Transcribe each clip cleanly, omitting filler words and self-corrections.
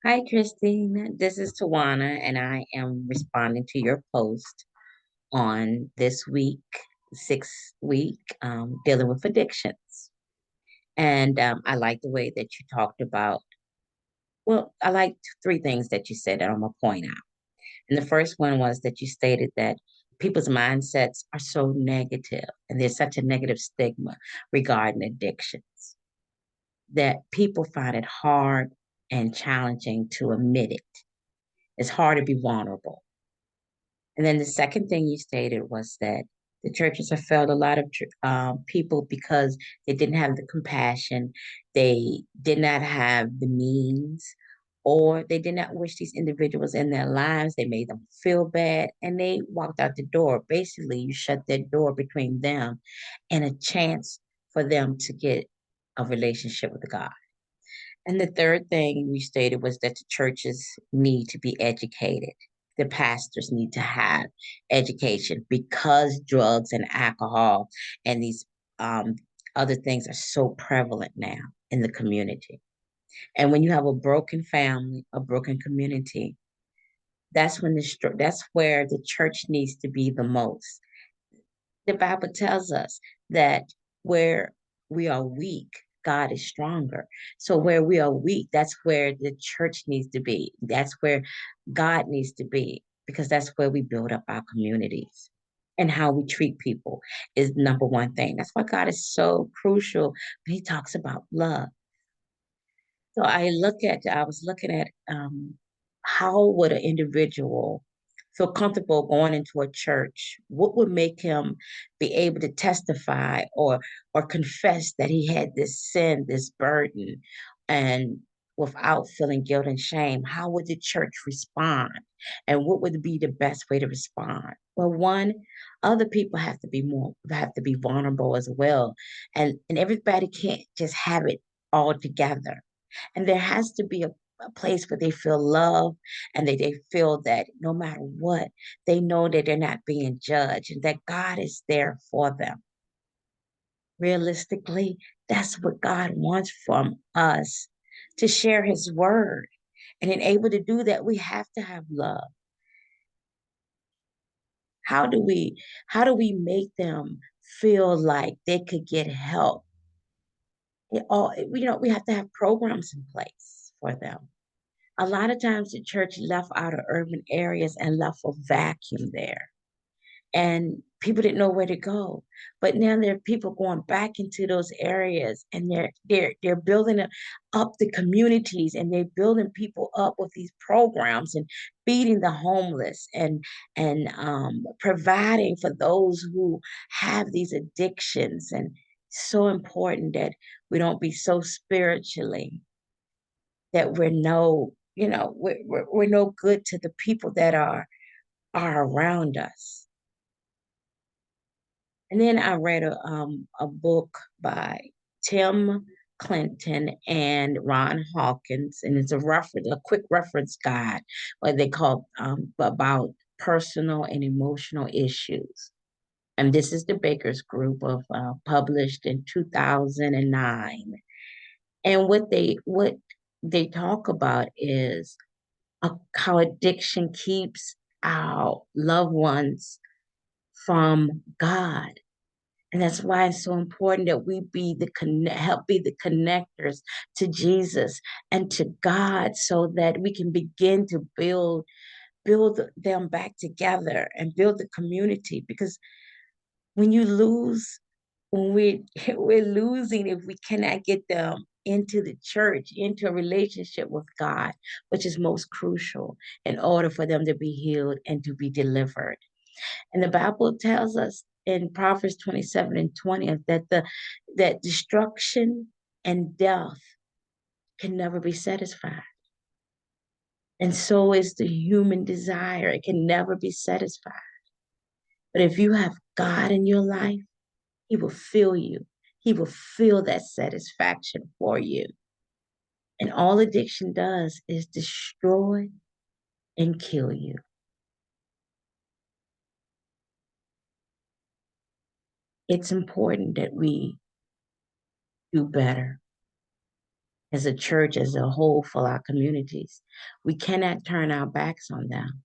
Hi, Christine. This is Tawana, and I am responding to your post on this week, 6 week, dealing with addictions. And I like the way that you talked about, well, I liked three things that you said that I'm going to point out. And the first one was that you stated that people's mindsets are so negative, and there's such a negative stigma regarding addictions that people find it hard and challenging to admit it. It's hard to be vulnerable. And then the second thing you stated was that the churches have failed a lot of people because they didn't have the compassion, they did not have the means, or they did not wish these individuals in their lives. They made them feel bad and they walked out the door. Basically, you shut that door between them and a chance for them to get a relationship with God. And the third thing we stated was that the churches need to be educated. The pastors need to have education because drugs and alcohol and these um, other things are so prevalent now in the community. And when you have a broken family, a broken community, that's where the church needs to be the most. The Bible tells us that where we are weak, God is stronger. So where we are weak, that's where the church needs to be. That's where God needs to be, because that's where we build up our communities. And how we treat people is number one thing. That's why God is so crucial when he talks about love. So I was looking at how would an individual feel comfortable going into a church? What would make him be able to testify or confess that he had this sin, this burden, and without feeling guilt and shame? How would the church respond? And what would be the best way to respond? Well, one, other people have to be vulnerable as well. And everybody can't just have it all together, and there has to be a place where they feel love and they feel that no matter what, they know that they're not being judged and that God is there for them. Realistically, that's what God wants from us, to share his word. And in able to do that, we have to have love. How do we how do we make them feel like they could get help? We have to have programs in place for them. A lot of times the church left out of urban areas and left a vacuum there. And people didn't know where to go. But now there are people going back into those areas, and they're building up the communities, and they're building people up with these programs and feeding the homeless and providing for those who have these addictions. And so important that we don't be so spiritually that we're no good to the people that are around us. And then I read a book by Tim Clinton and Ron Hawkins, and it's a quick reference guide, what they call about personal and emotional issues. And this is the Baker's Group of published in 2009. And what they talk about is how addiction keeps our loved ones from God. And that's why it's so important that we help be the connectors to Jesus and to God, so that we can begin to build them back together and build the community. Because when you lose, when we're losing if we cannot get them into the church, into a relationship with God, which is most crucial in order for them to be healed and to be delivered. And the Bible tells us in Proverbs 27 and 20 that destruction and death can never be satisfied. And so is the human desire. It can never be satisfied. But if you have God in your life, he will fill you. He will feel that satisfaction for you. And all addiction does is destroy and kill you. It's important that we do better. as a church, as a whole, for our communities. We cannot turn our backs on them.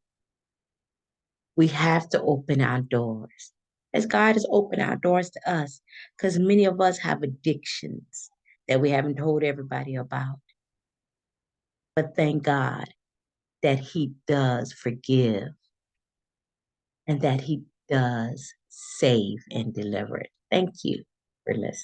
We have to open our doors as God has opened our doors to us, because many of us have addictions that we haven't told everybody about. But thank God that He does forgive and that He does save and deliver it. Thank you for listening.